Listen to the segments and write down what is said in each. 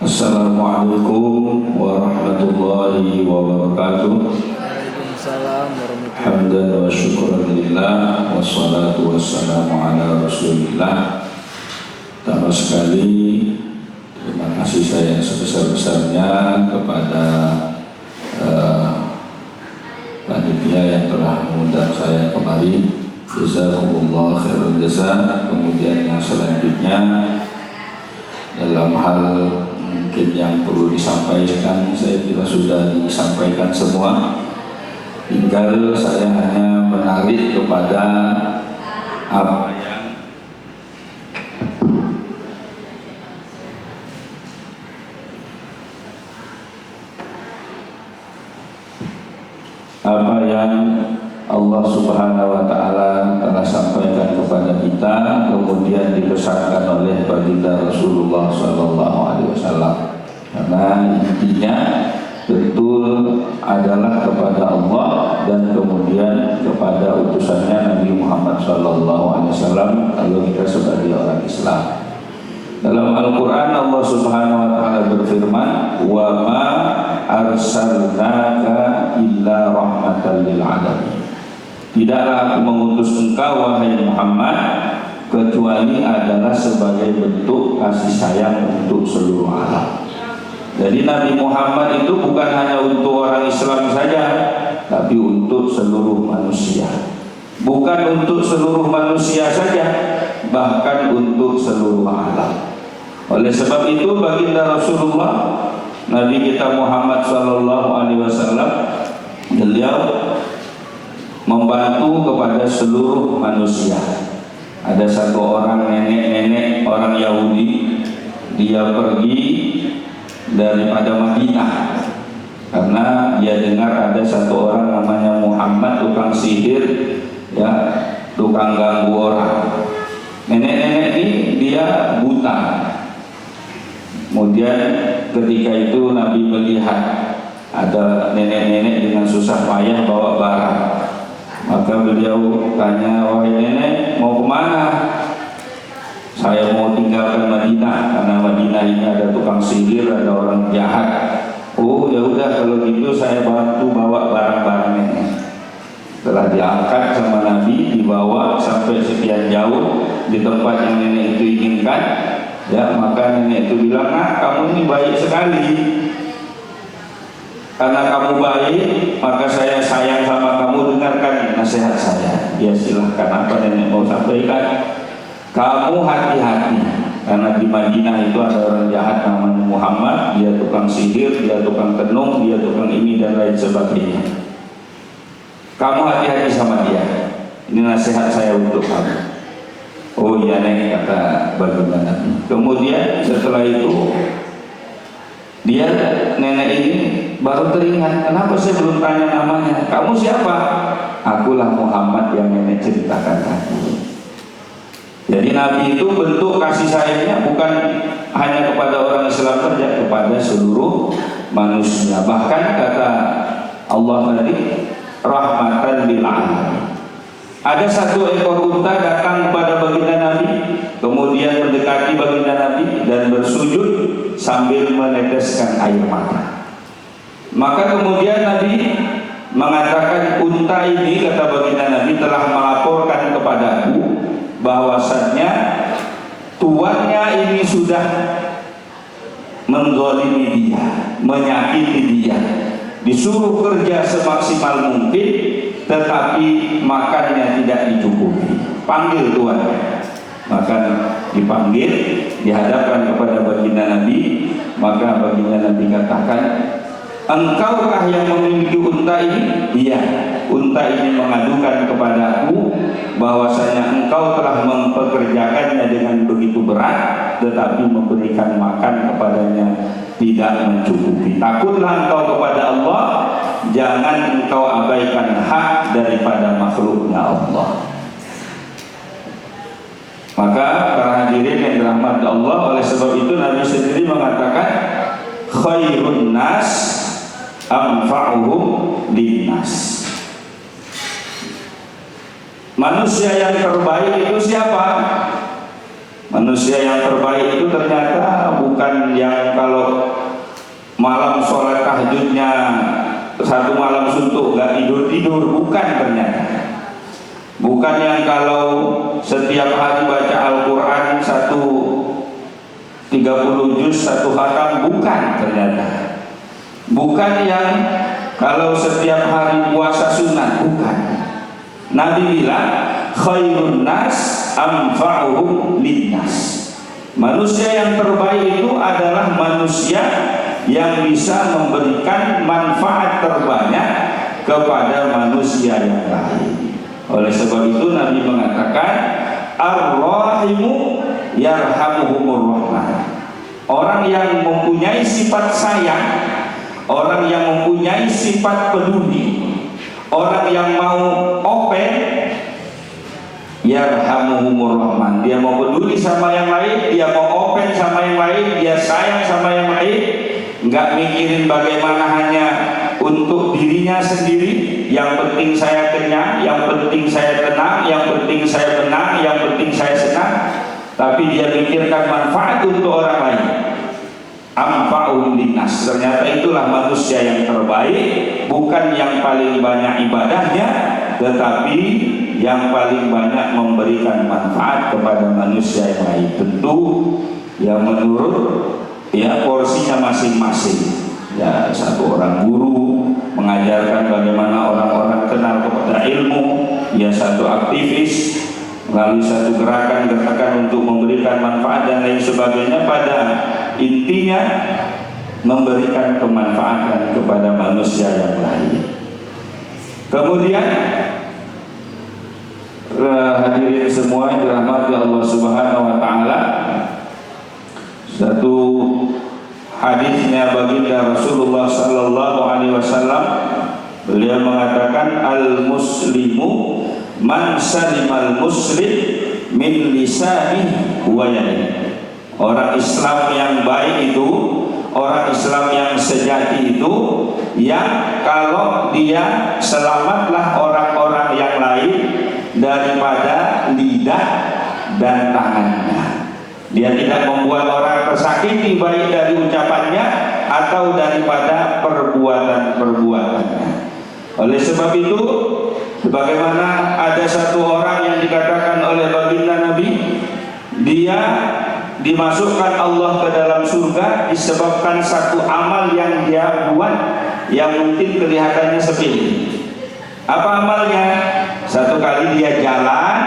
Assalamualaikum warahmatullahi wabarakatuh. Waalaikumsalam warahmatullahi Hamdan wa syukran lillah, wassalatu wassalamu ala rasulillah. Pertama sekali terima kasih saya yang sebesar-besarnya kepada panitia yang telah mengundang saya kemari. Jazakumullah khairan jazaa. Kemudian yang selanjutnya, dalam hal mungkin yang perlu disampaikan, saya kira sudah disampaikan semua. Tinggal saya hanya menarik kepada apa yang Allah Subhanahu wa Ta'ala telah sampaikan kepada kita, kemudian dipesankan oleh baginda Rasulullah Sallallahu Alaihi Wasallam. Karena intinya betul adalah kepada Allah dan kemudian kepada utusannya Nabi Muhammad Sallallahu Alaihi Wasallam kalau kita sebagai orang Islam. Dalam Al-Quran Allah Subhanahu Wa Taala berfirman, wa ma arsalnaka illa rahmatan lil alamin. Tidaklah aku mengutus engkau wahai Muhammad kecuali adalah sebagai bentuk kasih sayang untuk seluruh alam. Jadi Nabi Muhammad itu bukan hanya untuk orang Islam saja, tapi untuk seluruh manusia. Bukan untuk seluruh manusia saja, bahkan untuk seluruh alam. Oleh sebab itu baginda Rasulullah Nabi kita Muhammad Sallallahu Alaihi Wasallam, beliau membantu kepada seluruh manusia. Ada satu orang nenek-nenek orang Yahudi, dia pergi daripada Madinah karena dia dengar ada satu orang namanya Muhammad, tukang sihir, ya, tukang ganggu orang. Nenek-nenek ini dia buta. Kemudian ketika itu Nabi melihat ada nenek-nenek dengan susah payah bawa barang. Maka beliau tanya, wahai nenek, mau kemana? Saya mau tinggalkan Madinah karena Madinah ini ada tukang sihir, ada orang jahat. Oh ya udah, kalau gitu saya bantu bawa barang-barang nenek. Setelah diangkat sama Nabi, dibawa sampai sekian jauh di tempat yang nenek itu inginkan, ya, maka nenek itu bilang, nah kamu ini baik sekali. Karena kamu baik, maka saya sayang sama kamu, dengarkan nasihat saya. Ya silahkan, apa nenek mau sampaikan. Kamu hati-hati, karena di Madinah itu ada orang jahat namanya Muhammad. Dia tukang sihir, dia tukang tenung, dia tukang ini dan lain sebagainya. Kamu hati-hati sama dia. Ini nasihat saya untuk kamu. Oh iya nek, kata baginda Nabi. Kemudian setelah itu dia, nenek ini baru teringat, kenapa saya belum tanya namanya? Kamu siapa? Akulah Muhammad yang nenek ceritakan tadi. Jadi Nabi itu bentuk kasih sayangnya bukan hanya kepada orang Islam saja, kepada seluruh manusia. Bahkan kata Allah tadi, rahmatan lil alamin. Ada satu ekor unta datang kepada baginda Nabi, kemudian mendekati baginda Nabi dan bersujud sambil meneteskan air mata. Maka kemudian Nabi mengatakan, unta ini, kata baginda Nabi, telah melaporkan kepadaku bahwasannya tuannya ini sudah menzalimi dia, menyakiti dia, disuruh kerja semaksimal mungkin, tetapi makannya tidak dicukupi. Panggil tuannya. Maka dipanggil, dihadapkan kepada baginda Nabi. Maka baginda Nabi katakan, engkaukah yang memiliki unta ini? Iya, unta ini mengadukan kepadaku bahwasanya engkau telah mempekerjakannya dengan begitu berat, tetapi memberikan makan kepadanya tidak mencukupi. Takutlah engkau kepada Allah, jangan engkau abaikan hak daripada makhluknya Allah. Maka para hadirin yang dirahmati Allah, oleh sebab itu Nabi sendiri mengatakan, khairun nas anfa'uhum linnas. Manusia yang terbaik itu siapa? Manusia yang terbaik itu ternyata bukan yang kalau malam sholat tahajudnya satu malam suntuk gak tidur-tidur, bukan ternyata. Bukan yang kalau setiap hari baca Al-Quran 30 juz, 1 khatam, bukan ternyata. Bukan yang kalau setiap hari puasa sunat, bukan. Nabi bilang khairun nas anfa'uhum linnas. Manusia yang terbaik itu adalah manusia yang bisa memberikan manfaat terbanyak kepada manusia yang lain. Oleh sebab itu Nabi mengatakan ar-rahimu yarhamuhumur rahman. Orang yang mempunyai sifat sayang, orang yang mempunyai sifat peduli, orang yang mau open, yarhamuhumur rahman. Dia mau peduli sama yang lain, dia mau open sama yang lain, dia sayang sama yang lain, nggak mikirin bagaimana hanya untuk dirinya sendiri. Yang penting saya kenyang, yang penting saya tenang, yang penting saya menang, yang penting saya senang. Tapi dia pikirkan manfaat untuk orang lain. Anfa'uhum linnas. Ternyata itulah manusia yang terbaik, bukan yang paling banyak ibadahnya, tetapi yang paling banyak memberikan manfaat kepada manusia yang lain. Tentu yang menurut porsinya masing-masing. Ya, satu orang guru mengajarkan bagaimana orang-orang kenal kepada ilmu, ya satu aktivis melalui satu gerakan-gerakan untuk memberikan manfaat dan lain sebagainya. Pada intinya memberikan kemanfaatan kepada manusia yang lain. Kemudian hadirin semua yang dirahmati Allah Subhanahu wa taala, satu hadisnya baginda Rasulullah sallallahu alaihi wasallam, beliau mengatakan al-muslimu man salimal muslim min lisanihi wa yadihi. Orang Islam yang baik itu, orang Islam yang sejati itu, yang kalau dia selamatlah orang-orang yang lain daripada lidah dan tangannya. Dia tidak membuat orang tersakiti baik dari ucapannya atau daripada perbuatan-perbuatannya. Oleh sebab itu, sebagaimana ada satu orang yang dikatakan oleh baginda Nabi, dia dimasukkan Allah ke dalam surga disebabkan satu amal yang dia buat yang mungkin kelihatannya sepele. Apa amalnya? Satu kali dia jalan,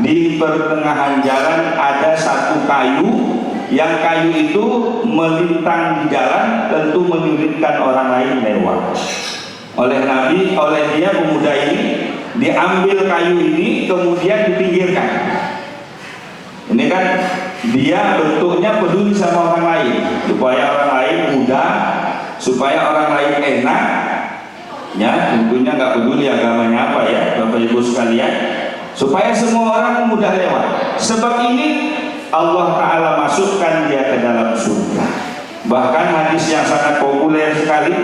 di pertengahan jalan ada satu kayu, yang kayu itu melintang di jalan, tentu menyulitkan orang lain lewat. Oleh Nabi, oleh dia pemuda ini diambil kayu ini kemudian dipinggirkan. Ini kan dia bentuknya peduli sama orang lain, supaya orang lain mudah, supaya orang lain enak. Ya, tentunya nggak peduli agamanya apa ya, Bapak Ibu sekalian, supaya semua orang mudah lewat. Sebab ini Allah Ta'ala masukkan dia ke dalam surga. Bahkan hadis yang sangat populer sekali,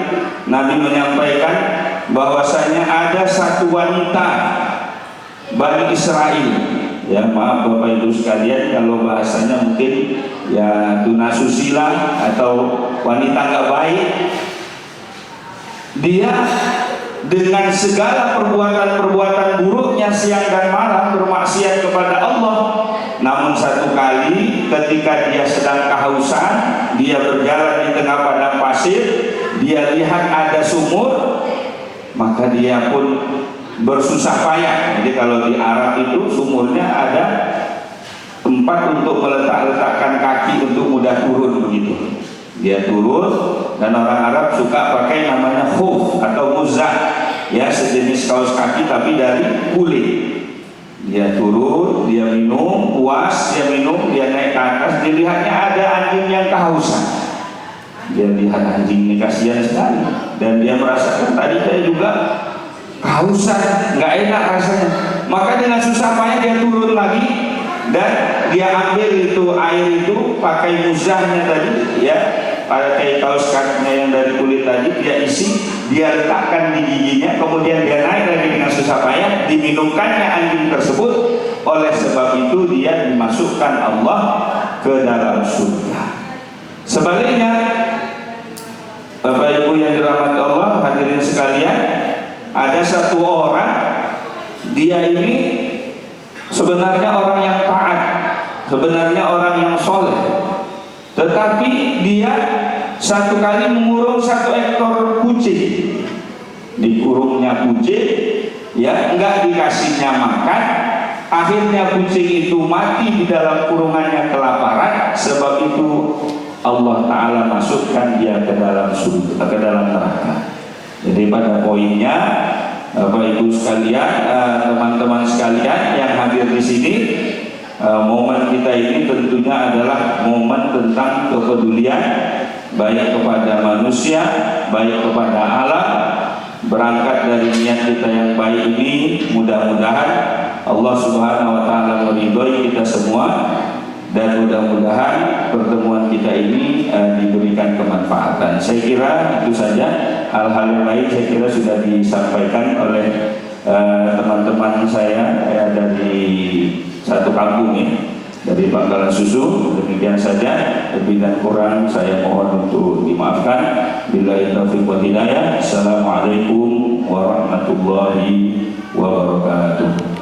Nabi menyampaikan bahwasanya ada satu wanita Bani Israel, ya maaf Bapak Ibu sekalian kalau bahasanya mungkin ya tunasusila atau wanita nggak baik. Dia dengan segala perbuatan-perbuatan buruknya siang dan malam bermaksiat kepada Allah. Namun satu kali ketika dia sedang kehausan, dia berjalan di tengah padang pasir, dia lihat ada sumur, maka dia pun bersusah payah. Jadi kalau di Arab itu sumurnya ada tempat untuk meletakkan kaki untuk mudah turun begitu. Dia turun, dan orang Arab suka pakai namanya khuf atau muzah, ya sejenis kaos kaki tapi dari kulit. Dia turun, dia minum, puas, dia minum, dia naik ke atas, dilihatnya ada anjing yang kehausan. Dia lihat anjing ini kasihan sekali, dan dia merasakan tadi saya juga kehausan, nggak enak rasanya. Maka dengan susah payah dia turun lagi, dan dia ambil itu air itu pakai muzahnya tadi, ya, pakai kaos kakinya yang dari kulit tadi, dia isi, dia letakkan di giginya, kemudian dia naik lagi dengan susah payah, diminumkannya anjing tersebut. Oleh sebab itu dia dimasukkan Allah ke dalam surga. Sebaliknya, Bapak Ibu yang dirahmati Allah, hadirin sekalian, ada satu orang, dia ini sebenarnya orang yang taat, sebenarnya orang yang soleh, tetapi dia satu kali mengurung satu ekor kucing. Dikurungnya kucing, ya enggak dikasihnya makan. Akhirnya kucing itu mati di dalam kurungannya kelaparan. Sebab itu Allah Ta'ala masukkan dia ke dalam surga, ke dalam neraka. Jadi pada poinnya, Bapak Ibu sekalian, teman-teman sekalian yang hadir di sini, momen kita ini tentunya adalah momen tentang kepedulian baik kepada manusia, baik kepada alam. Berangkat dari niat kita yang baik ini, mudah-mudahan Allah Subhanahu wa Ta'ala meridhoi kita semua, dan mudah-mudahan pertemuan kita ini diberikan kemanfaatan. Saya kira itu saja. Hal-hal yang lain saya kira sudah disampaikan oleh teman-teman saya dari satu kampung ya, dari Pangkalan Susu. Demikian saja, lebih dan kurang saya mohon untuk dimaafkan. Billahi taufiq wal hidayah. Assalamualaikum warahmatullahi wabarakatuh.